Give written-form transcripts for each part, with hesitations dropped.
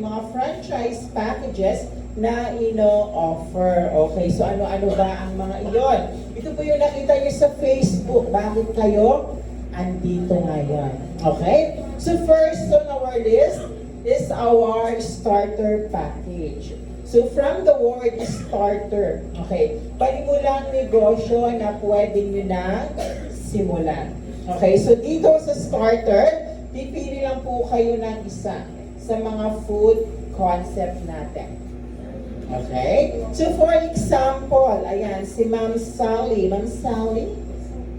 mga franchise packages na ino-offer. Okay, so ano-ano ba ang mga iyon? Ito po yung nakita niyo sa Facebook. Bakit kayo andito ngayon? Okay? So first on our list is our starter package. So from the word starter, okay, panimulang negosyo na pwede nyo na simulan. Okay, so dito sa starter, pipili lang po kayo ng isa sa mga food concept natin. Okay? So for example, ayan, si Ma'am Sally. Ma'am Sally?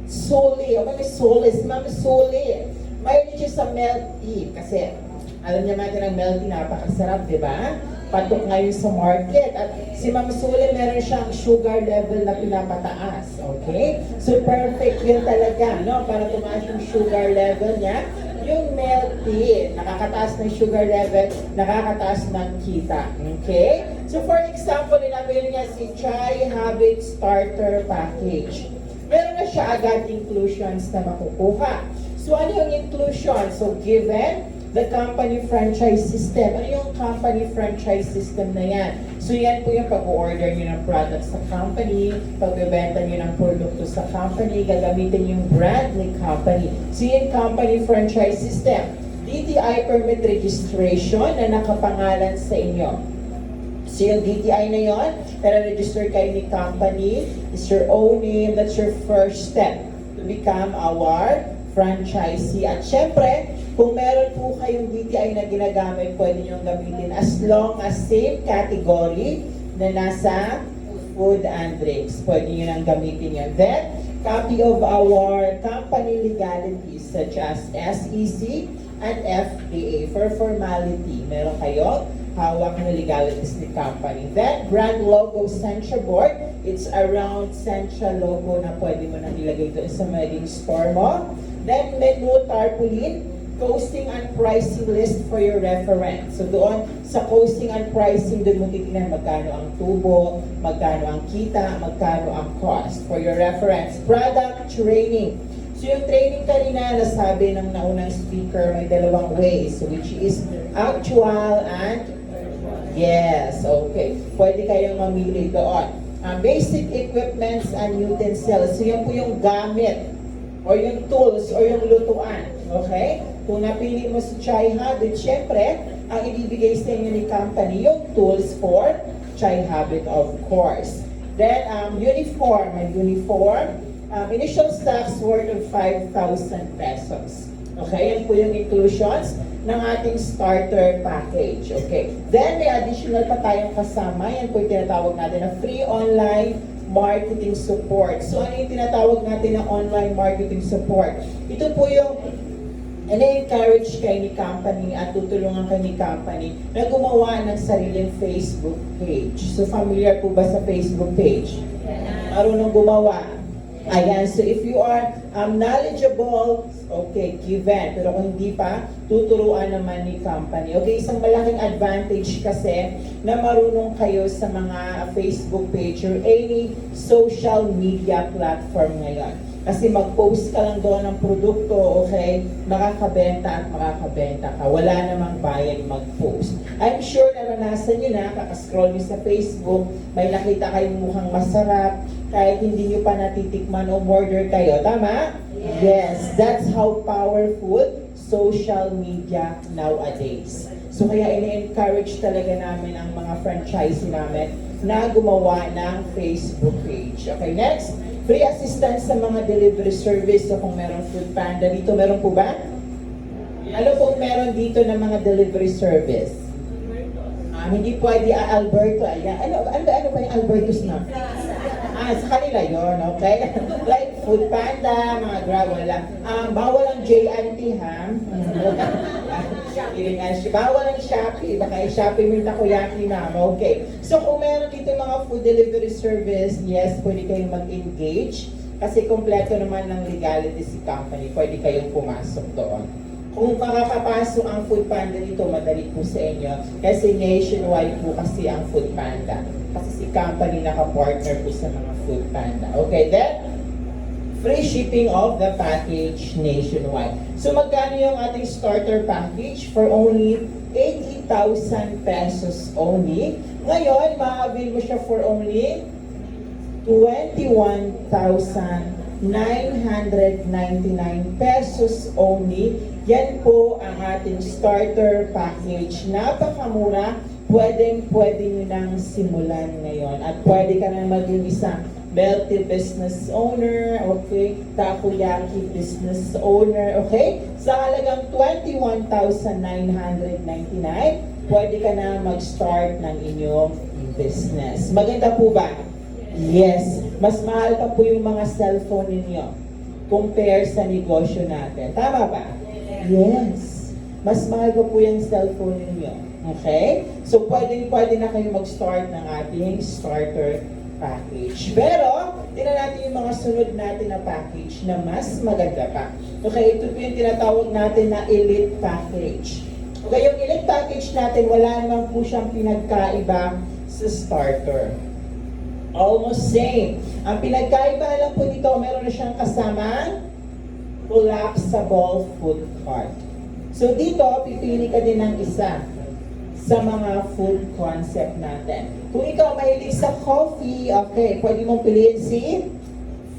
Suli. O kami Suli. Si Ma'am Suli. Mahilig siya sa milk tea. Kasi alam niya natin ang milk tea, napakasarap, di ba? Patok ngayon sa market. At si Ma'am Suli, meron siyang sugar level na pinapataas. Okay? So perfect yun talaga, no? Para tumaas yung sugar level niya. Yung milk tea, nakakataas ng sugar level, nakakataas ng kita. Okay? So for example, nilabili niya si Chai Habit Starter Package. Meron na siya agad inclusions na makukuha. So ano yung inclusion? So given the company franchise system. Ano yung company franchise system na yan? So yan po yung pag-order nyo ng product sa company, pagbebenta nyo ng produkto sa company, gagamitin yung brand ng company. So yung company franchise system. DTI permit registration na nakapangalan sa inyo. So yung DTI na yon, register kayo ni company, is your own name, that's your first step to become our franchisee. At syempre, kung meron po kayong DTI na ginagamit, pwede nyo gamitin as long as same category na nasa food and drinks. Pwede nyo nang gamitin yun. Then, copy of our company legalities such as SEC and FDA for formality. Meron kayo hawak ng legalities ni company. Then, brand logo Sentia board. It's around Sentia logo na pwede mo nang ilagay doon sa maging store mo. Then, menu tarpaulin, costing and pricing list for your reference. So doon, sa costing and pricing, doon mo titignan magkano ang tubo, magkano ang kita, magkano ang cost for your reference. Product training. So yung training kanina, nasabi ng naunang speaker, may dalawang ways, which is actual and yes, okay. Pwede kayong mamili doon. Basic equipments and utensils. So yan po yung gamit or yung tools or yung lutuan. Okay? Kung napili mo si Chai Habit, syempre, ang ibibigay sa inyo ni company yung tools for Chai Habit, of course. Then, uniform. May uniform. Initial stocks worth of 5,000 pesos. Okay? Yan po yung inclusions ng ating starter package. Okay. Then, may additional pa tayong kasama. Yan po yung tinatawag natin na free online marketing support. So, ano yung tinatawag natin na online marketing support? Ito po yung encourage kayo ni company at tutulungan kayo ni company na gumawa ng sariling Facebook page. So, familiar po ba sa Facebook page? Marunong gumawa? Ayan, so if you are knowledgeable, okay, given. Pero kung hindi pa, tuturuan naman ni company. Okay, isang malaking advantage kasi na marunong kayo sa mga Facebook page or any social media platform ngayon. Kasi mag-post ka lang doon ng produkto, okay, makakabenta at makakabenta ka. Wala namang bayad mag-post. I'm sure naranasan nyo na, kakascroll nyo sa Facebook, may nakita kayong mukhang masarap, kahit hindi nyo pa natitikman o order kayo. Tama? Yes, that's how powerful social media nowadays. So kaya ina-encourage talaga namin ang mga franchisee namin na gumawa ng Facebook page. Okay, next. Free assistance sa mga delivery service. So kung meron Food Panda dito, meron po ba? Ano pong meron dito ng mga delivery service? Hindi pwede Alberto. Ano ba yung Alberto's na? Sa kanila yun, okay? Like Food Panda, mga Grab, wala. Bawal ang J&T, ha? Bawal ang Shopee. Baka i-Shopee mo yung takoyaki na. Okay. So kung meron dito mga food delivery service, yes, pwede kayong mag-engage. Kasi kompleto naman ng legality si company. Pwede kayong pumasok doon. Kung makakapasok ang Food Panda dito, madali po sa inyo. Kasi nationwide po kasi ang Food Panda. Kasi si company naka-partner po sa mga Food Panda. Okay, then, free shipping of the package nationwide. So magkano yung ating starter package? For only 80 pesos only. Ngayon, ma-avail mo siya for only 21,999 pesos only. Yan po ang ating starter package. Napakamura. Pwede nyo nang simulan ngayon. At pwede ka nang maging isang Melty business owner, okay? Takoyaki business owner, okay? Sa halagang 21,999, pwede ka na mag-start ng inyong business. Maganda po ba? Yes. Mas mahal pa po yung mga cellphone ninyo compare sa negosyo natin. Tama ba? Yes. Mas mahal pa po yung cellphone ninyo. Okay? So, pwede na kayo mag-start ng ating starter package. Pero, tingnan natin yung mga sunod natin na package na mas maganda pa. Okay, ito po yung tinatawag natin na elite package. Okay, yung elite package natin, wala naman po siyang pinagkaiba sa starter. Almost same. Ang pinagkaiba lang po dito, meron na siyang kasamang collapsible food cart. So dito, pipili ka din ng isa sa mga food concept natin. Kung ikaw mahilig sa coffee, okay, pwede mong piliin si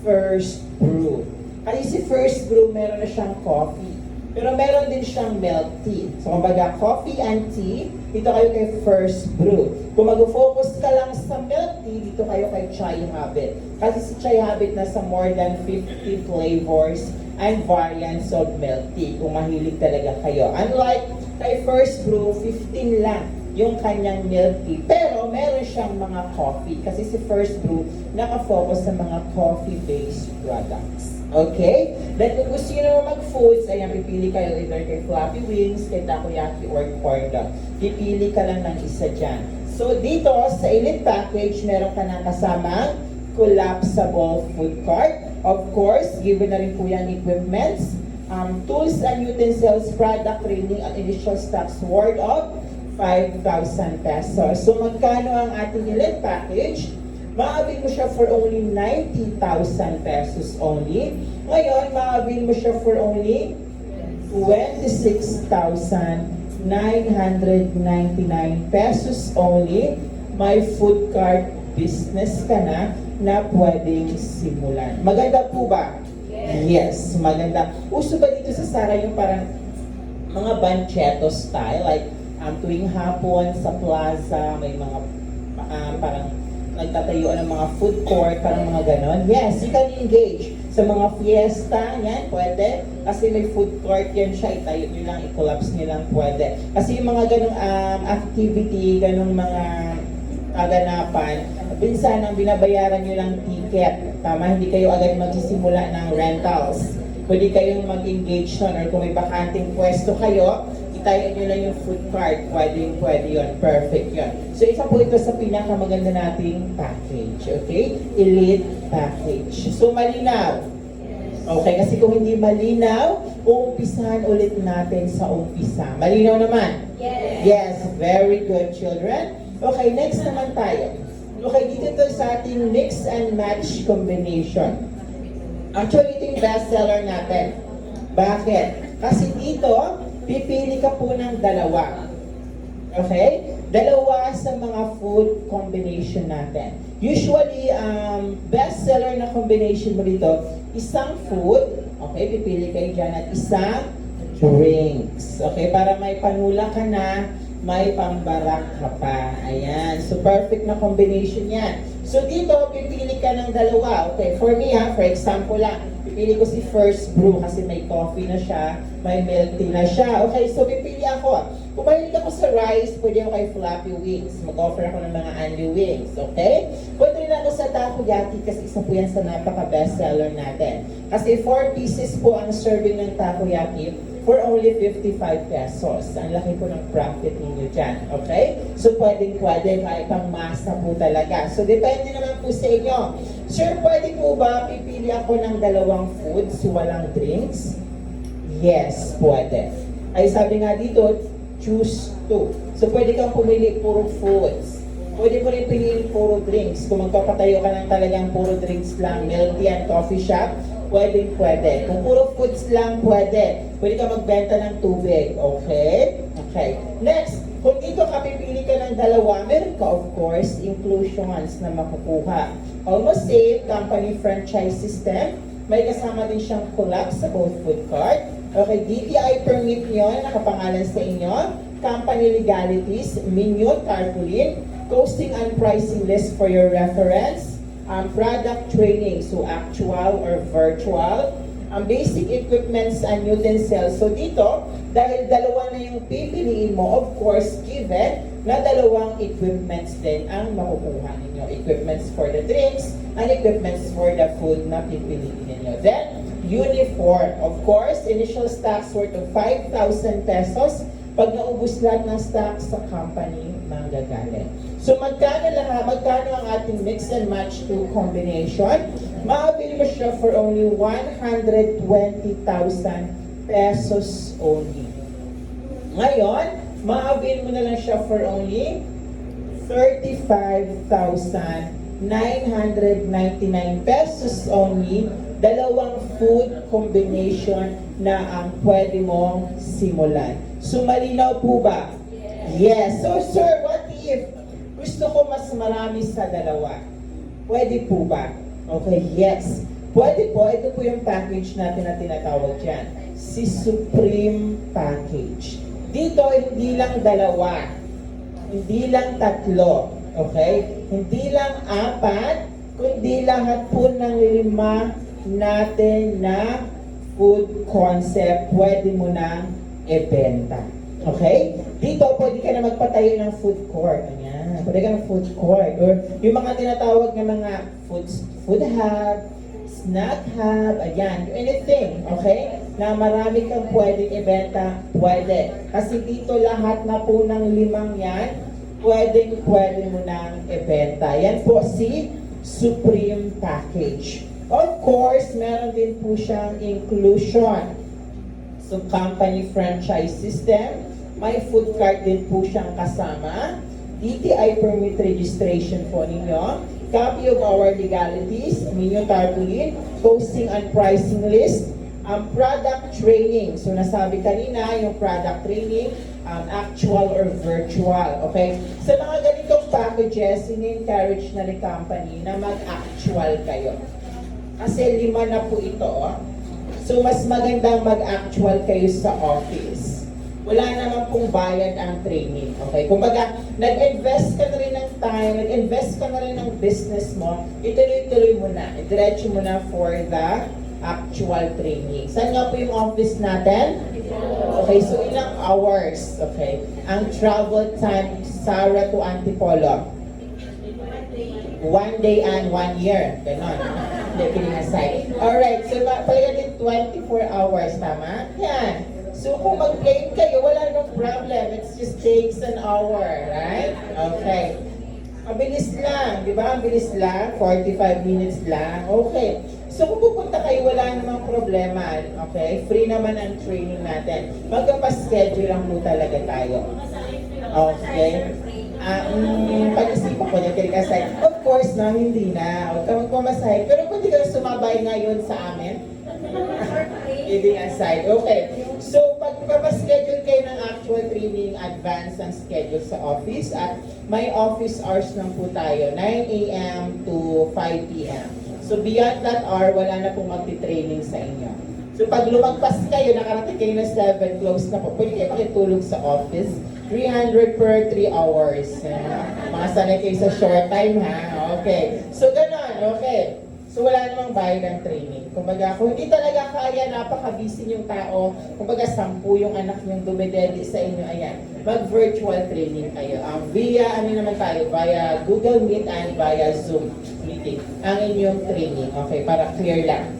First Brew. Kasi si First Brew, meron na siyang coffee. Pero meron din siyang milk tea. So, kumbaga, coffee and tea, dito kayo kay First Brew. Kung mag-focus ka lang sa milk tea, dito kayo kay Chai Habit. Kasi si Chai Habit nasa more than 50 flavors and variants of milk tea. Kung mahilig talaga kayo. Unlike kay First Brew, 15 lang yung kanyang milk tea. Pero meron siyang mga coffee. Kasi si First Brew, nakafocus sa mga coffee-based products. Okay? Then kung gusto nyo naman mag-foods, ayan, pipili kayo either kay Flappy Wings, kay Takoyaki, or corn dog. Pipili ka lang ng isa dyan. So dito, sa elite package, meron ka ng kasamang collapsible food cart. Of course, given na rin po yan equipments, tools and utensils, product training at initial stocks worth of 5,000 pesos. So magkano ang ating elite package? Maabil mo siya for only 90,000 pesos only. Ngayon, maabil mo siya for only 26,999 pesos only. May food cart business ka na pwedeng simulan. Maganda po ba? Yes, maganda. Uso ba dito sa Sara yung parang mga banchetto style? Like, tuwing hapon sa plaza, may mga parang nagtatayuan ng mga food court, parang mga ganon. Yes, you can engage. Sa mga fiesta, yan, pwede. Kasi may food court yan siya, itayo nyo lang, i-collapse nyo lang, pwede. Kasi yung mga ganong activity, ganong mga kaganapan, minsan ang binabayaran nyo lang ticket. Tama, hindi kayo agad magsisimula ng rentals. Pwede kayong mag-engage nun, or kung may bakanting pwesto kayo, itayo nyo lang yung food cart, pwede yun, perfect yun. So isa po ito sa pinakamaganda nating package, okay? Elite package. So malinaw. Okay, kasi kung hindi malinaw, uumpisahan ulit natin sa umpisa. Malinaw naman? Yes. Yes, very good children. Okay, next naman tayo. Okay, dito ito sa ating mix and match combination. Actually, ito yung bestseller natin. Bakit? Kasi dito, pipili ka po ng dalawa. Okay? Dalawa sa mga food combination natin. Usually, bestseller na combination mo dito, isang food, okay, pipili kayo dyan, at isang drinks. Okay, para may panula ka na, may pambarak ka pa. Ayan. So, perfect na combination yan. So, dito, pipili ka ng dalawa. Okay, for me for example lang, pipili ko si First Brew kasi may coffee na siya, may milk tea na siya. Okay, so pipili ako. Kung mahilig ako sa rice, pwede ako kay Flappy Wings. Mag-offer ako ng mga Andy Wings. Okay? Pwede rin ako sa Takoyaki kasi isa po yan sa napaka-bestseller natin. Kasi 4 pieces po ang serving ng Takoyaki for only 55 pesos. Ang laki po ng profit ninyo dyan. Okay? So, pwede kahit pang masa po talaga. So, depende naman po sa inyo. Sir, pwede po ba pipili ako ng dalawang foods, walang drinks? Yes, pwede. Ay, sabi nga dito, choose two. So, pwede kang pumili puro foods. Pwede mo rin piliin puro drinks. Kung magpapatayo ka ng talagang puro drinks lang, milk tea and coffee shop, pwede. Kung puro foods lang, pwede. Pwede ka magbenta ng tubig. Okay? Okay. Next, Kung dito kapipili ka ng dalawa, meron ka of course inclusions na makukuha. Almost same, company franchise system. May kasama din siyang collapsible food cart. Okay, DTI permit nyo, nakapangalan sa inyo. Company legalities, menu, tarpaulin, costing and pricing list for your reference. Product training, so actual or virtual. Basic equipments and utensils. So dito, dahil dalawa na yung pipiliin mo, of course, given na dalawang equipments din ang makukuha ninyo. Equipments for the drinks and equipments for the food na pipiliin ninyo. Then, uniform. Of course, initial stocks worth of 5,000 pesos. Pag naubos lahat ng stocks sa company, manggagaling. So magkano ang ating mix and match 2 combination? Maabili mo siya for only 120,000 pesos only. Ngayon, maabili mo na lang siya for only 35,999 pesos only. Dalawang food combination na ang pwede mong simulan. So malinaw po ba? Yes. So sir, what if gusto ko mas marami sa dalawa? Pwede po ba? Okay, yes. Pwede po. Ito po yung package natin na tinatawag dyan. Si Supreme Package. Dito, hindi lang dalawa. Hindi lang tatlo. Okay? Hindi lang 4, kundi lahat po ng 5 natin na food concept pwede mo nang ibenta. Okay? Dito, pwede ka na magpatayo ng food court. Ayan. Pwede ka ng food court. Or yung mga tinatawag na mga food hub, snack hub, ayan. Anything, okay? Na marami kang pwedeng ibenta, pwede. Kasi dito lahat na po ng 5 yan, pwede mo nang ibenta. Yan po si Supreme Package. Of course, meron din po siyang inclusion. So, company franchise system, may food cart din po siyang kasama. DTI permit registration po ninyo. Copy of our legalities, menu tarpaulin, costing and pricing list, product training. So, nasabi kanina, yung product training, actual or virtual. Okay? Sa mga ganitong packages, in-encourage na ni company na mag-actual kayo. Kasi 5 na po ito. So, mas magandang mag-actual kayo sa office. Wala naman pong bayad ang training. Okay? Kumbaga, nag-invest ka na rin ng time, nag-invest ka na rin ng business mo, ituloy-tuloy mo na. Idiretso mo na for the actual training. Saan nga po yung office natin? Okay, so ilang hours? Okay. Ang travel time, Sara to Antipolo? 1 day and 1 year. Ganon. Kidding aside. Alright, so palagay 24 hours, tama? Yan. So kung mag-plane kayo, wala nang problem. It just takes an hour, right? Okay. Mabilis lang, di ba? Mabilis lang, 45 minutes lang. Okay. So kung pupunta kayo, wala namang problema. Okay? Free naman ang training natin. Magkapaschedule lang po talaga tayo. Okay? Pag-isipan ko niya, kilig aside. Of course, no, hindi na. Huwag ka magpamasahe. Pero pwede ka sumabay ngayon sa amin. Kidding aside. Okay. So, pagpapaschedule kayo ng actual training, advance ang schedule sa office. At may office hours lang po tayo. 9 a.m. to 5 p.m. So, beyond that hour, wala na pong magti-training sa inyo. So, pag lumagpas kayo, nakarating kayo na 7, close na po. Pwede kayo makitulog sa office. 300 per 3 hours. Mga sanay kayo sa short time, ha? Okay. So, ganon. Okay. So, wala namang bayad ng training. Kumbaga, kung hindi talaga kaya, napaka-busy yung tao, kumbaga, 10 yung anak yung dumidedi sa inyo, ayan, mag-virtual training kayo. Via, naman tayo, via Google Meet and via Zoom meeting, ang inyong training. Okay, para clear lang.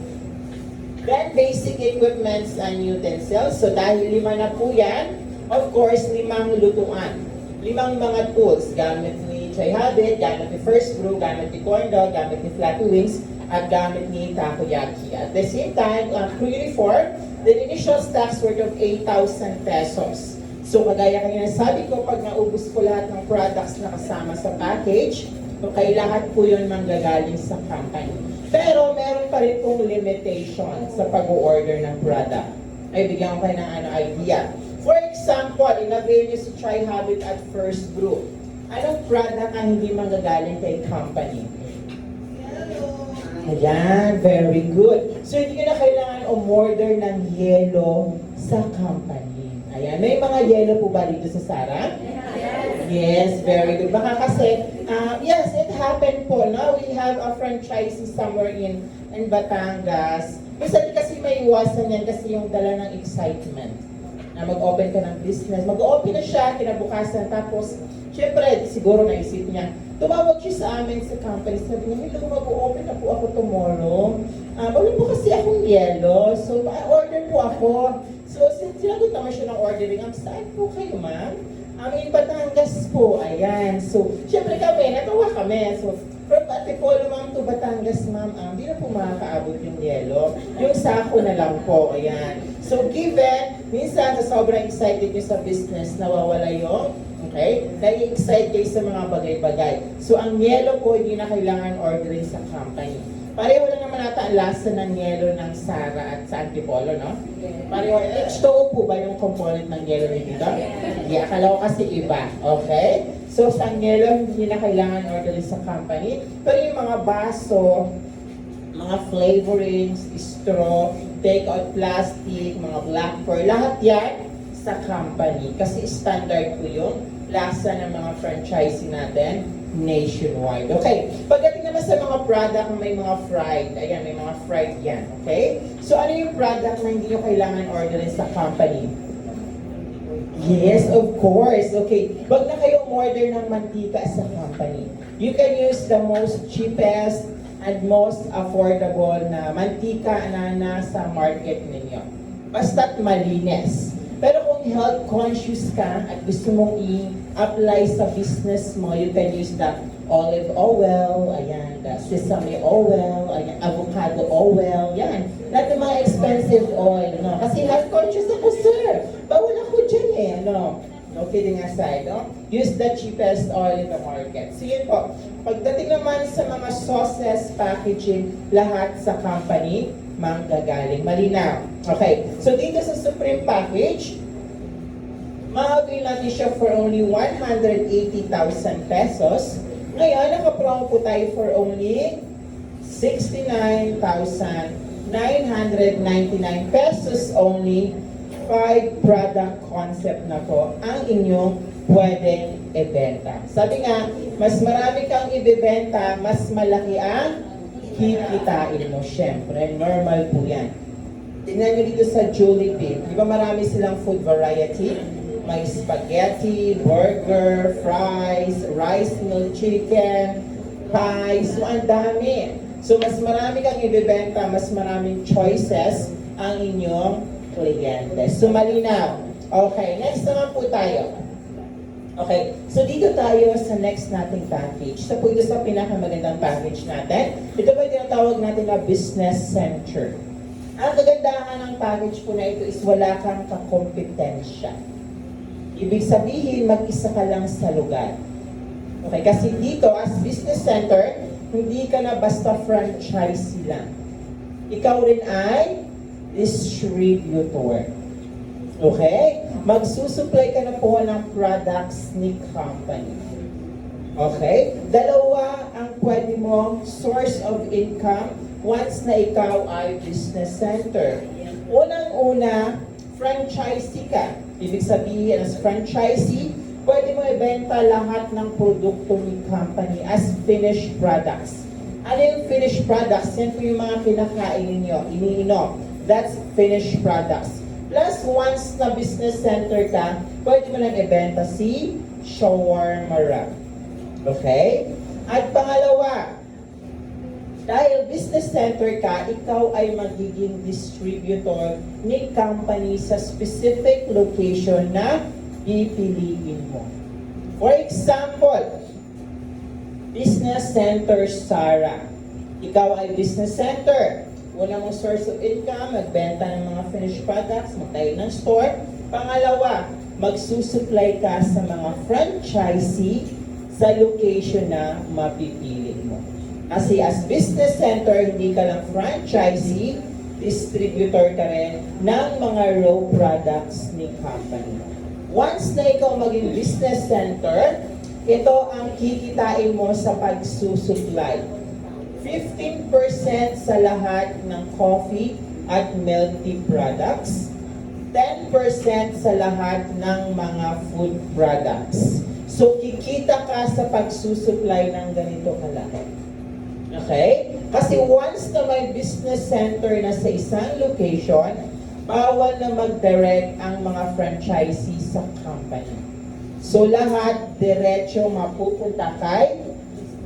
Then, basic equipments and utensils. So, dahil 5 na po yan, of course, 5 lutuan. 5 mga tools. Gamit ni Choy Habit, gamit ni First Brew, gamit ni Corn Dog, gamit ni Flappy Wings, at gamit ni Takoyaki. At the same time, crew uniform, the initial stocks worth of 8,000 pesos. So, kagaya kanina sabi ko, pag naubos ko lahat ng products na kasama sa package, okay, lahat po yun manggagaling sa company. Pero, meron pa rin pong limitation sa pag-order ng product. Ay, bigyan ko kayo ng idea. For example, example, in-avail nyo si Try Habit at First Group. Anong product ang hindi manggagaling kay company? Ayan, very good. So, hindi nyo na kailangan umorder ng yelo sa company. Ayan, may mga yelo po ba dito sa Sara? Yes, very good. Baka kasi, yes, it happened po, no? We have a franchisee somewhere in Batangas. Minsan kasi may iwasan yan kasi yung dala ng excitement. Na mag-open ka ng business. Mag-open na siya, kinabukasan. Tapos, syempre, siguro naisip niya, tumawag siya sa amin sa company. Sabi niya, hello, mag-open na po ako tomorrow. Wala po kasi akong yelo. So, order po ako. So, sinagot naman siya ng ordering. Saan po kayo, ma'am? In Batangas po. Ayan. So, syempre kami, natawa kami. So, from Antipolo, ma'am, to Batangas, ma'am, di na po makakaabot yung yelo. Yung sako na lang po. Ayan. So, given, minsan sa sobrang excited nyo sa business, nawawala yung, okay, nai-excite kayo sa mga bagay-bagay. So, ang yelo po, hindi na kailangan ordering sa company. Pareho lang naman ata ang lasa ng yelo ng Sara at sa Antipolo, no? Pareho. H2O po ba yung component ng yelo dito? Yeah, akala ko kasi iba. Okay? So, sa yelo, hindi na kailangan ordering sa company. Pero yung mga baso, mga flavorings, straw, take-out plastic, mga black pearl, lahat yan sa company. Kasi standard po yung lasa ng mga franchising natin nationwide. Okay, pagdating naman sa mga product may mga fried, ayan, may mga fried yan. Okay? So, ano yung product na hindi nyo kailangan orderin sa company? Yes, of course. Okay, wag na kayo order ng mantika sa company. You can use the most cheapest and most affordable na mantika na nasa market ninyo. Basta't malinis. Pero kung health conscious ka at gusto mong i-apply sa business mo, you can use the olive oil, ayan, the sesame oil, ayan, avocado oil, yan. Lahat ng mga expensive oil, no? Kasi health conscious ako, sir. Bawal ako dyan eh, no? No kidding aside, no? Use the cheapest oil in the market. So yun po, pagdating naman sa mga sauces, packaging, lahat sa company, manggagaling. Malinaw. Okay. So, dito sa Supreme Package, ma-avail natin siya for only 180,000 pesos. Ngayon, naka-promo po tayo for only 69,999 pesos only. 5 product concept na po ang inyong pwedeng ibenta. Sabi nga, mas marami kang ibibenta, mas malaki ang kikitain mo, syempre. Normal po yan. Tingnan nyo dito sa Jollibee. Di ba marami silang food variety? May spaghetti, burger, fries, rice meal chicken, pies. So, ang dami. So, mas marami kang ibibenta, mas maraming choices ang inyong kliyente. So, malinaw. Okay, next naman po tayo. Okay, so dito tayo sa next nating package. So po ito sa pinakamagandang package natin. Ito po yung tinatawag natin na business center. Ang kagandahan ng package po na ito is wala kang kakompetensya. Ibig sabihin, mag-isa ka lang sa lugar. Okay, kasi dito as business center, hindi ka na basta franchise lang. Ikaw rin ay distributor. Okay? Magsusupply ka na po ng products ni company. Okay? Dalawa ang pwede mong source of income once na ikaw ay business center. Unang-una, franchisee ka. Ibig sabihin, as franchisee, pwede mo ibenta lahat ng produkto ni company as finished products. Ano yung finished products? Yan po yung mga kinakain ninyo, iniinom. That's finished products. Plus, once na business center ka, pwede mo lang ibenta si shawarma wrap. Okay? At pangalawa, dahil business center ka, ikaw ay magiging distributor ni company sa specific location na pipiliin mo. For example, business center Sara. Ikaw ay business center. Una mong source of income, magbenta ng mga finished products, magtayo ng store. Pangalawa, magsusupply ka sa mga franchisee sa location na mapipili mo. Kasi as business center, hindi ka lang franchisee, distributor ka rin ng mga raw products ni company. Once na ikaw maging business center, ito ang kikitain mo sa pagsusupply. 15% sa lahat ng coffee at milk tea products, 10% sa lahat ng mga food products. So, kikita ka sa pagsusupply ng ganito kalaki. Okay? Kasi once na may business center na sa isang location, bawal na mag-direct ang mga franchisees sa company. So, lahat diretso mapupunta kay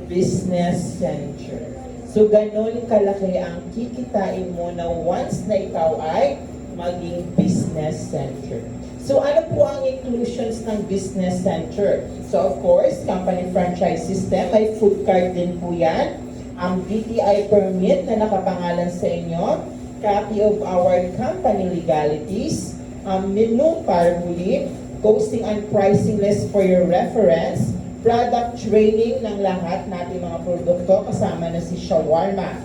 business center. So, ganun kalaki ang kikitain mo na once na ikaw ay maging business center. So, ano po ang inclusions ng business center? So, of course, company franchise system, may food card din po yan. Ang DTI permit na nakapangalan sa inyo, copy of our company legalities, menu parmuli, costing and pricing list for your reference, product training ng lahat nating mga produkto, kasama na si shawarma.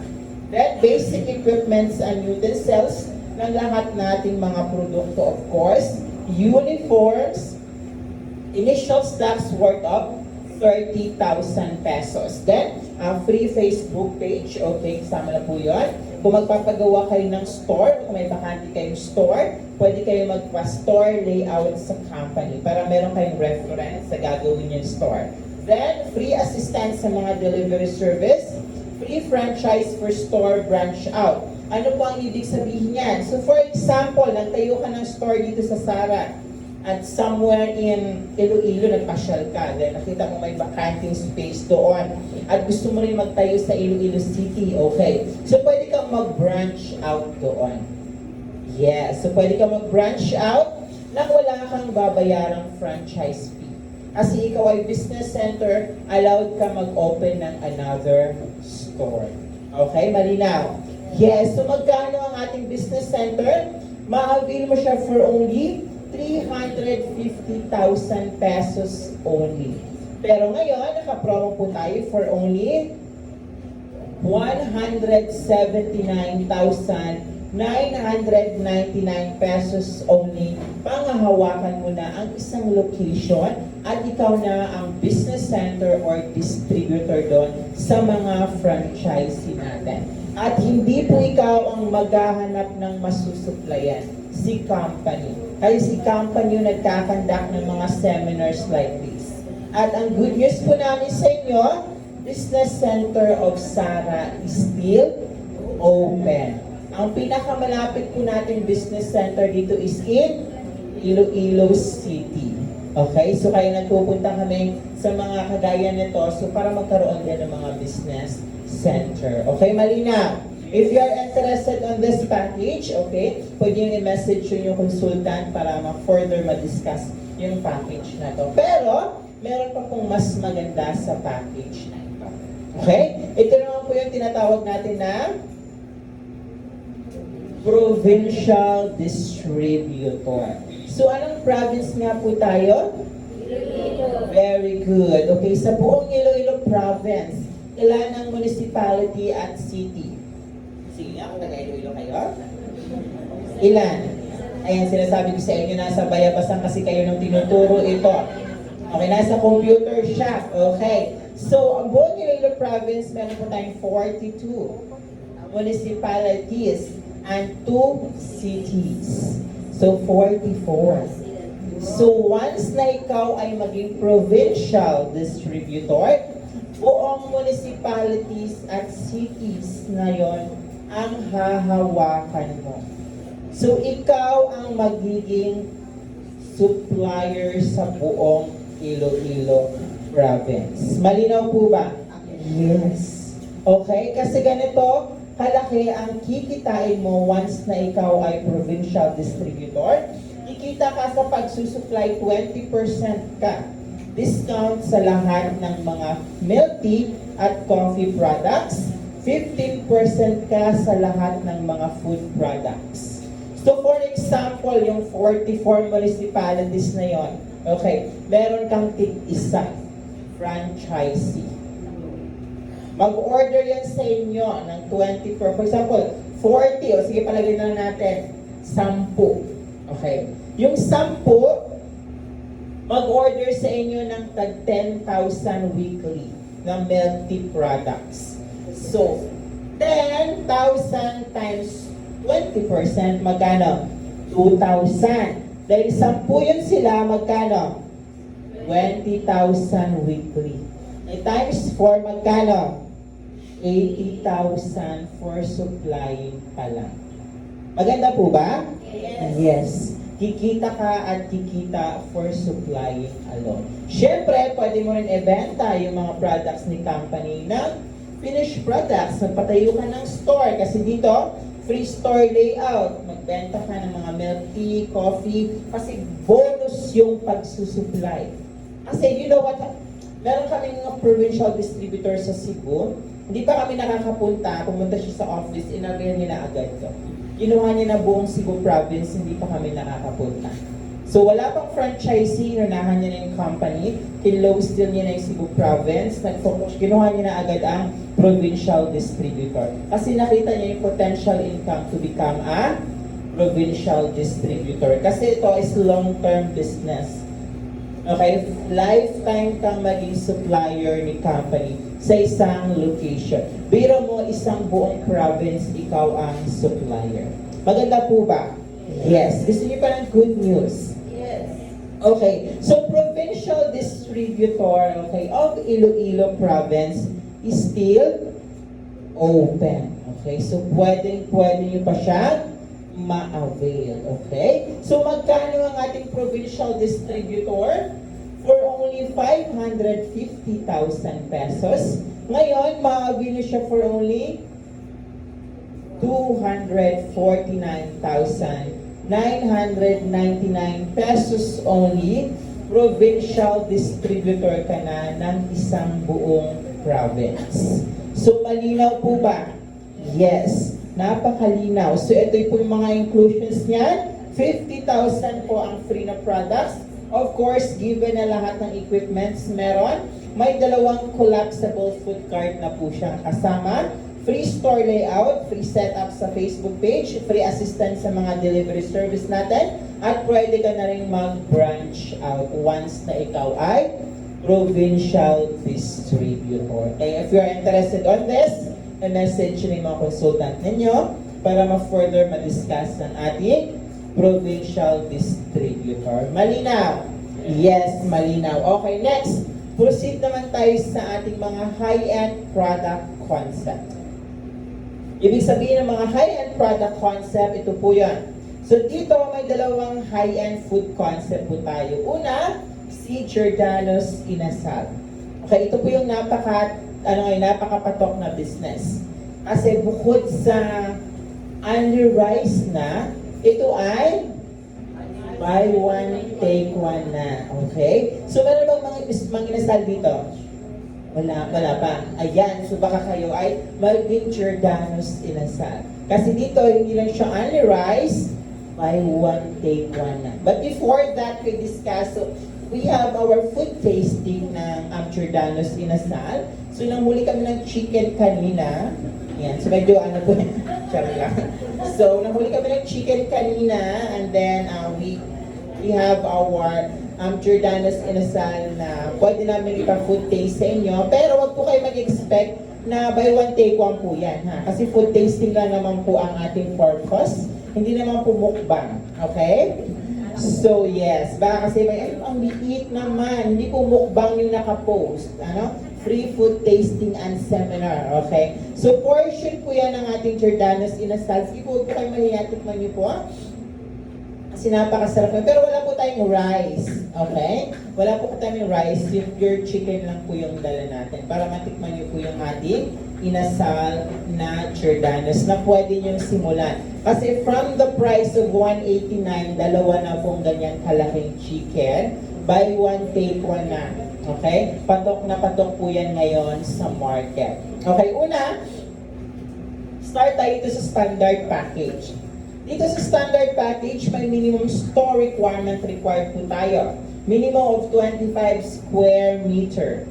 Then, basic equipments and utensils ng lahat nating mga produkto, of course, uniforms, initial stocks worth of 30,000 pesos. Then, free Facebook page, okay, kasama na po yun. Kung magpapagawa kayo ng store, kung may bakante kayong store, pwede kayo magpa-store layout sa company para meron kayong reference sa gagawin yung store. Then, free assistance sa mga delivery service, free franchise for store branch out. Ano po ang ibig sabihin yan? So, for example, nagtayo ka ng store dito sa Sara at somewhere in Iloilo, nagpasyal ka, then nakita mo may vacanting space doon at gusto mo rin magtayo sa Iloilo City, okay. So, pwede kang mag-branch out doon. Yes, so pwede kang mag-branch out nang wala kang babayarang franchise fee. Kasi ikaw ay business center, allowed ka mag-open ng another store. Okay, malinaw? Yes, so magkano ang ating business center? Ma-avail mo siya for only 350,000 pesos only. Pero ngayon, naka-promo po tayo for only 179,999 pesos only. Pangahawakan mo na ang isang location at ikaw na ang business center or distributor doon sa mga franchisee natin. At hindi po ikaw ang maghahanap ng masusuplayan, si company. Ay si company yung nagkakandak ng mga seminars like this. At ang good news po namin sa inyo, Business Center of Sara is still open. Ang pinakamalapit po natin business center dito is in Iloilo City. Okay? So kaya nagpupunta kami sa mga kagaya nito so para magkaroon din ng mga business center. Okay, malinaw? If you are interested on this package, okay, pwede yung i-message yung consultant para further ma-discuss yung package na to. Pero, meron pa pong mas maganda sa package na ito. Okay? Ito naman po yung tinatawag natin na provincial distributor. So, anong province nga po tayo? Iloilo. Very good. Okay, sa buong Iloilo province, ilan ang municipality at city? Sige nga, kung taga-Iloilo kayo? Ilan? Ayan, sinasabi ko sa inyo, nasa bayabasan kasi kayo ng tinuturo ito. Okay, nasa computer shop. Okay. So, ang buong Iloilo province, meron po tayong 42 municipalities and 2 cities. So, 44. So, once na ikaw ay maging provincial distributor, buong municipalities at cities na yon ang hahawakan mo. So, ikaw ang magiging supplier sa buong Iloilo province. Malinaw po ba? Yes. Okay? Kasi ganito, kalaki ang kikitain mo once na ikaw ay provincial distributor. Kikita ka sa pagsusupply, 20% ka. Discount sa lahat ng mga milk tea at coffee products. 15% ka sa lahat ng mga food products. So for example, yung 44 municipalities na yon, okay, meron kang tig-isa, franchisee. Mag-order yan sa inyo ng 24, for example, 40, o sige palagay na natin, 10. Okay. Yung 10, mag-order sa inyo ng tag 10,000 weekly ng milk tea products. So, 10,000 times 20%, magkano? 2,000. Dahil 10 yun sila, magkano? 20,000 weekly. Times 4, magkano? 80,000 for supplying pa lang. Maganda po ba? Yes. Kikita ka at kikita for supplying alone. Siyempre, pwede mo rin ibenta yung mga products ni company ng finished products. Magpatayo ka ng store kasi dito, free store layout. Magbenta ka ng mga milk tea, coffee, kasi bonus yung pagsusupply. Kasi you know what, meron kaming mga provincial distributor sa Cebu. Hindi pa kami nakakapunta, pumunta siya sa office, inagayan niya na agad to. Kinuha niya na buong Cebu province, hindi pa kami nakakapunta. So wala pang franchisee, inunahan niya na yung company, kinlose din niya na yung Cebu province, nag-focus, kinuha niya na agad ang provincial distributor. Kasi nakita niya yung potential income to become a provincial distributor. Kasi ito is long-term business. Okay, lifetime kang maging supplier ni company sa isang location. Biro mo, isang buong province, ikaw ang supplier. Maganda po ba? Yes. Gusto niyo pa ng good news? Yes. Okay, so provincial distributor, okay, of Iloilo province is still open. Okay, so pwede niyo pa siya ma-avail. Okay? So magkano ang ating provincial distributor? For only 550,000 pesos. Ngayon, ma-avail niyo siya for only 249,999 pesos only. Provincial distributor ka na ng isang buong province. So malinaw po ba? Yes. Napakalinaw. So ito po yung mga inclusions niyan. 50,000 po ang free na products. Of course, given na lahat ng equipments meron, may 2 collapsible food cart na po siyang kasama. Free store layout, free setup sa Facebook page, free assistance sa mga delivery service natin, at pwede ka na rin mag-branch out once na ikaw ay provincial distributor. Okay, if you're interested on this, message nyo yung mga consultant ninyo para ma-further ma-discuss ang ating provincial distributor. Malinaw? Yes, malinaw. Okay, next. Proceed naman tayo sa ating mga high-end product concept. Ibig sabihin ng mga high-end product concept, ito po yan. So dito may 2 high-end food concept po tayo. Una, si Giordano's Inasal. Okay, ito po yung napakapatok na business. Kasi bukod sa only rice na, ito ay buy one, take one na. Okay? So meron bang mga inasal dito? Wala pa. Ayan, so baka kayo ay maging Giordano's Inasal. Kasi dito, hindi lang siya only rice, buy one, take one na. But before that, we discuss, so we have our food tasting ng Giordano's Inasal. So nanghuli kami ng chicken kanina. Yan. So medyo ano po, charot lang. So nanghuli kami ng chicken kanina, and then we have our Giordano's Inasal na pwede namin ipa-food taste sa inyo. Pero wag po kayo mag-expect na buy one take one po yan. Ha? Kasi food tasting lang naman po ang ating purpose. Hindi naman po mukbang. Okay? So yes, baka kasi may ang liit naman, hindi po mukbang yung nakapost. Ano? Free food tasting and seminar, okay? So portion po yan ng ating Giordano's Inasal. Sige po, huwag po kayo mahiya, tikman niyo po. Kasi napakasarap na. Pero wala po tayong rice, okay? Wala po tayong rice, yung pure chicken lang po yung dala natin. Para matikman niyo po yung ating inasal na Giordano's na pwede niyong simulan. Kasi from the price of 189, 2 na pong ganyan kalaking chicken, buy one, take one na. Okay? Patok na patok po yan ngayon sa market. Okay, una, start tayo dito sa standard package. Dito sa standard package, may minimum store requirement required po tayo. Minimum of 25 square meter.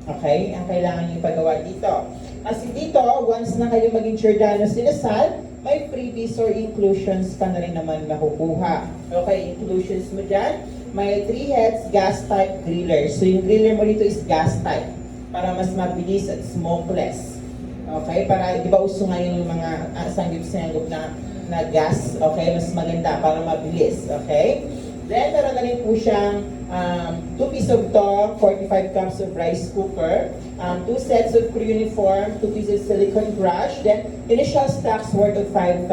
Okay? Ang kailangan niyo ipagawa dito. Kasi dito, once na kayo maging Giordano's Inasal, may freebies or inclusions ka na rin naman makukuha. Okay, inclusions mo dyan, may 3 heads gas type griller. So yung griller mo dito is gas type para mas mabilis at smokeless. Okay, para di ba uso ngayon yung mga sanggip-sanggip na gas, okay, mas maganda para mabilis, okay? Then, meron na rin po siyang 2 pieces of to, 45 cups of rice cooker, 2 sets of crew uniform, 2 pieces of silicone brush, then initial stocks worth of 5,000.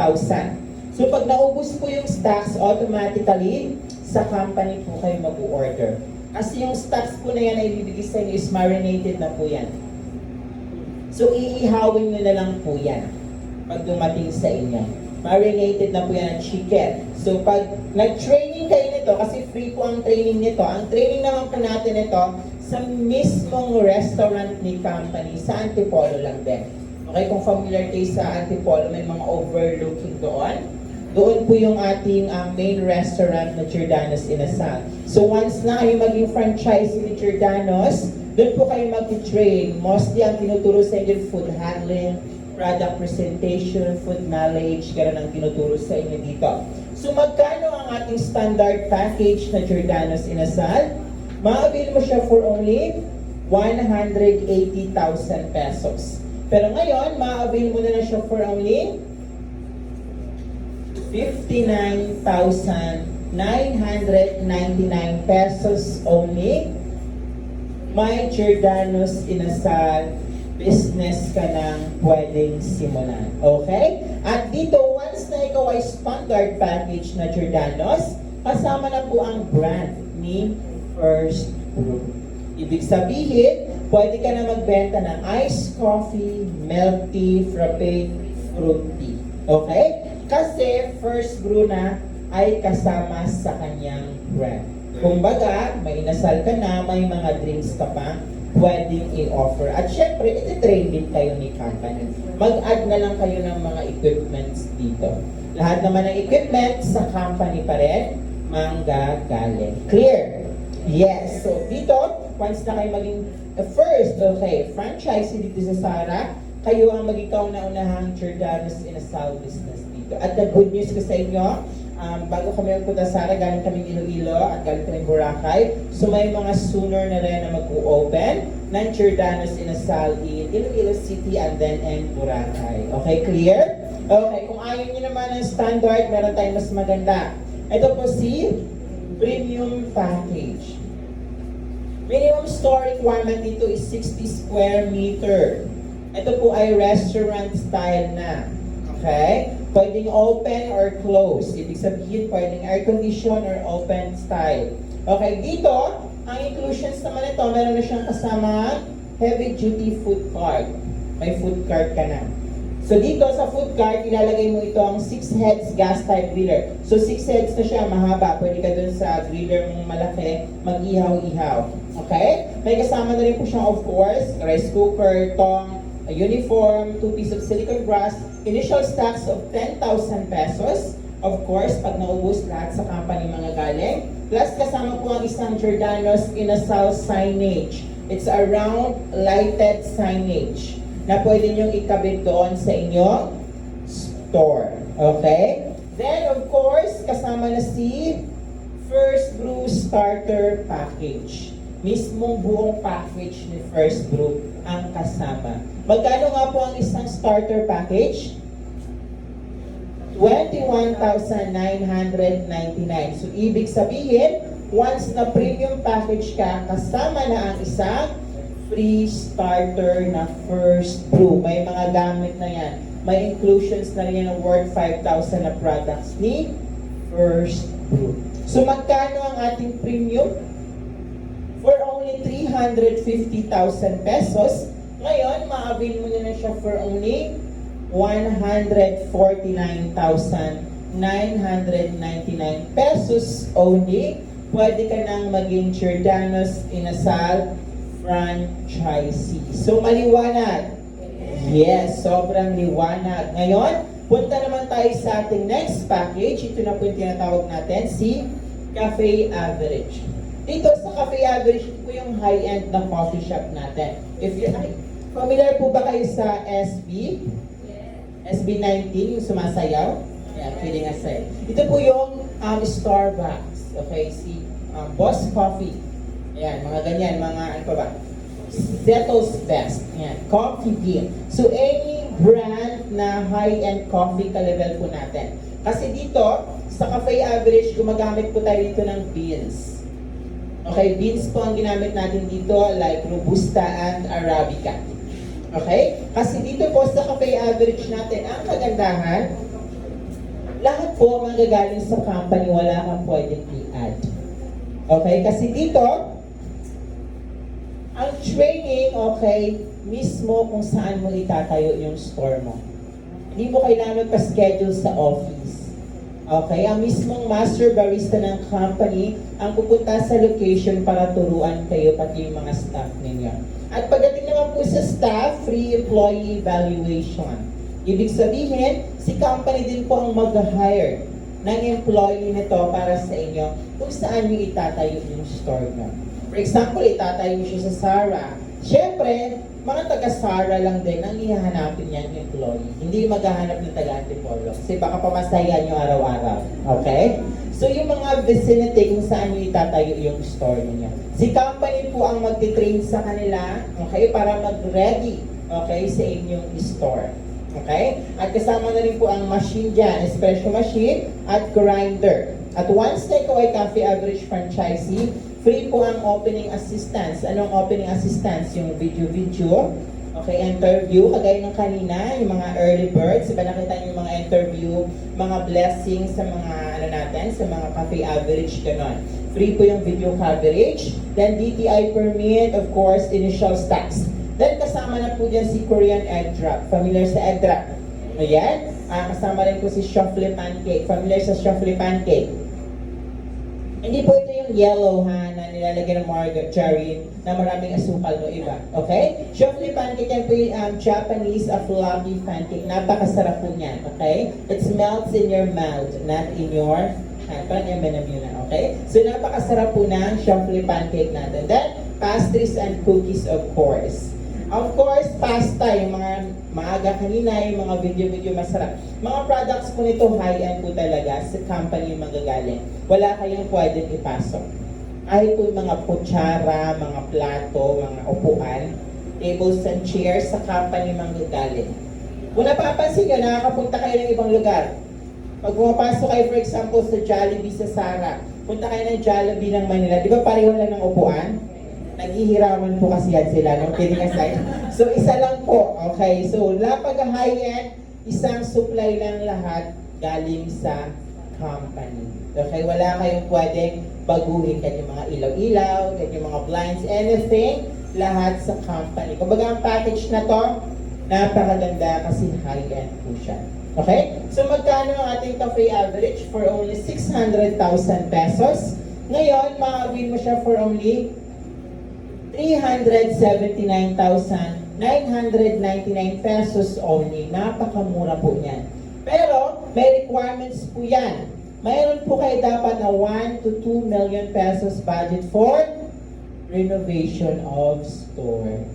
So, pag naubos po yung stocks, automatically, sa company po kayo mag-order. Kasi yung stocks po na yan ay ibibigay sa inyo is marinated na po yan. So, iihawin nyo na lang po yan pag dumating sa inyo. Marinated na po yan ng chicken. So, pag nag-training kayo nito, kasi free po ang training nito, ang training naman po natin ito sa mismong restaurant ni company, sa Antipolo lang din. Okay, kung familiar kayo sa Antipolo, may mga overlooking doon. Doon po yung ating main restaurant na Giordano's Inasal. So, once na kayo maging franchise ni Giordano's, doon po kayo mag-train. Mostly ang tinuturo sa inyo, food handling, product presentation, food knowledge, gano'n ang tinuturo sa inyo dito. So magkano ang ating standard package na Giordano's Inasal? Ma-avail mo siya for only 180,000 pesos. Pero ngayon, ma-avail mo na siya for only 59,999 pesos only. May Giordano's Inasal business ka nang pwedeng simulan. Okay? At dito, once na ikaw ay standard package na Giordano's, kasama na po ang brand ni First Brew. Ibig sabihin, pwede ka na magbenta ng iced coffee, milk tea, frappe, fruit tea. Okay? Kasi First Brew na ay kasama sa kanyang brand. Kumbaga, may inasal ka na, may mga drinks ka pa, pwedeng i-offer. At syempre, iti-train din kayo ni company. Mag-add na lang kayo ng mga equipments dito. Lahat naman ng equipment sa company pa rin, manggagaling. Clear? Yes. So, dito, once na kayo maging first, okay, franchise dito sa Sara, kayo ang maging kauna-unahang Giordano's Inasal business dito. At the good news ko sa inyo, bago kami magpunta sa Sara, galing kami Iloilo at galing kami Boracay. So may mga sooner na rin na mag-open ng Giordano's Inasal in Iloilo City and then in Boracay. Okay, clear? Okay, kung ayaw nyo naman ng standard, meron tayong mas maganda. Ito po si Premium Package. Minimum store requirement dito is 60 square meter. Ito po ay restaurant style na. Okay? Pwedeng open or closed. Ibig sabihin, pwedeng air condition or open style. Okay, dito, ang inclusions naman ito, meron na siyang kasama heavy duty food cart. May food cart ka na. So dito sa food cart, ilalagay mo ito ang 6 heads gas type griller. So 6 heads na siya, mahaba. Pwede ka dun sa griller mong malaki, mag-ihaw-ihaw. Okay? May kasama na rin po siyang, of course, rice cooker, tong, a uniform, 2 pieces of silicone brush, initial stocks of 10,000 pesos. Of course, pag naubos lahat sa company mga galing. Plus, kasama po ang isang Giordano's Inasal signage. It's a round lighted signage na pwede niyong ikabit doon sa inyong store. Okay? Then, of course, kasama na si First Brew Starter Package. Mismong buong package ni First Brew ang kasama. Magkano nga po ang isang starter package? 21,999. So, ibig sabihin, once na premium package ka, kasama na ang isang free starter na First Brew. May mga gamit na yan. May inclusions na rin ng worth 5,000 na products ni First Brew. So, magkano ang ating premium? For only 350,000 pesos, ngayon, ma-avail mo na siya for only 149,999 pesos only. Pwede ka nang maging Giordano's Inasal franchisee. So, maliwanag? Yes, sobrang liwanag. Ngayon, punta naman tayo sa ating next package. Ito na po yung tinatawag natin, si Cafe Average. Dito sa Cafe Average, ito po yung high-end na coffee shop natin. If you're familiar po ba kayo sa SB? SB19, yung sumasayaw? Yeah, feeling aside. Ito po yung Starbucks. Okay, si Boss Coffee. Ayan, mga ganyan, mga ano pa ba? Settles Best. Ayan, Coffee Bean. So, any brand na high-end coffee ka-level po natin. Kasi dito, sa Cafe Average, gumagamit po tayo dito ng beans. Okay, beans po ang ginamit natin dito, like Robusta and Arabica. Okay? Kasi dito po sa Cafe Average natin, ang kagandahan, lahat po manggagaling sa company, wala kang pwedeng i-add. Okay? Kasi dito, ang training, okay, mismo kung saan mo itatayo yung store mo. Hindi mo kailangan pa-schedule sa office. Okay? Ang mismong master barista ng company ang pupunta sa location para turuan kayo pati yung mga staff ninyo. At pagdating naman po sa staff, free employee evaluation. Ibig sabihin, si company din po ang mag-hire ng employee nito para sa inyo kung saan nyo itatayo yung store nyo. For example, itatayo nyo siya sa Sara. Siyempre, mga taga-Sara lang din ang ihahanapin niyan yung employee. Hindi maghahanap ng taga-Antipolo. Kasi baka pamasayan nyo araw-araw. Okay? So, yung mga vicinity kung saan nyo itatayo yung store niyo. Si company po ang magtitrain sa kanila, okay, para mag-ready, okay, sa inyong store. Okay? At kasama na rin po ang machine dyan, espresso machine at grinder. At once na ikaw ay Cafe Average franchisee, free po ang opening assistance. Anong opening assistance? Yung video-video, okay, interview, kagaya ng kanina, yung mga early birds, diba nakita niyo yung mga interview, mga blessings sa mga, ano natin, sa mga Cafe Average, ganon. Free po yung video coverage, then DTI permit, of course, initial tax. Then kasama na po dyan si Korean egg drop. Familiar sa egg drop? Ayan. Kasama rin po si Shuffle Pancake. Familiar sa Shuffle Pancake? Hindi po ito yung yellow ha, na nilalagyan ng margarine na maraming asukal no iba. Okay? Shuffle Pancake yan po yung Japanese fluffy pancake. Napakasarap po niyan. Okay? It melts in your mouth, not in your hand. Parang yung na, okay? So napakasarap po ng Shuffle Pancake natin. Then, pastries and cookies of course. Of course, pasta, yung mga maaga kanina, yung mga video-video masarap. Mga products po nito, high-end po talaga, sa company yung magagaling. Wala kayong pwedeng ipasok. Ay po yung mga kutsara, mga plato, mga upuan, tables and chairs sa company manggagaling. Kung napapansin nyo, nakakapunta kayo ng ibang lugar. Pag pumapasok kayo, for example, sa Jollibee sa Sara, punta kayo ng Jollibee ng Manila, di ba pareho lang ng upuan? Naghihiraman po kasi yan sila, no? Kidding aside. So, isa lang po, okay? So, lapag high-end, isang supply lang lahat galing sa company. Okay? Wala kayong pwedeng baguhin. Kanyang mga ilaw-ilaw, kanyang mga blinds, anything, lahat sa company. Kumbaga, ang package na to, napakaganda kasi high-end po siya. Okay? So, magkano ang ating Cafe Average? For only 600,000 pesos. Ngayon, makakawin mo siya for only 379,999 pesos only. Napakamura po niyan. Pero, may requirements po yan. Mayroon po kayo dapat na 1 to 2 million pesos budget for renovation of store.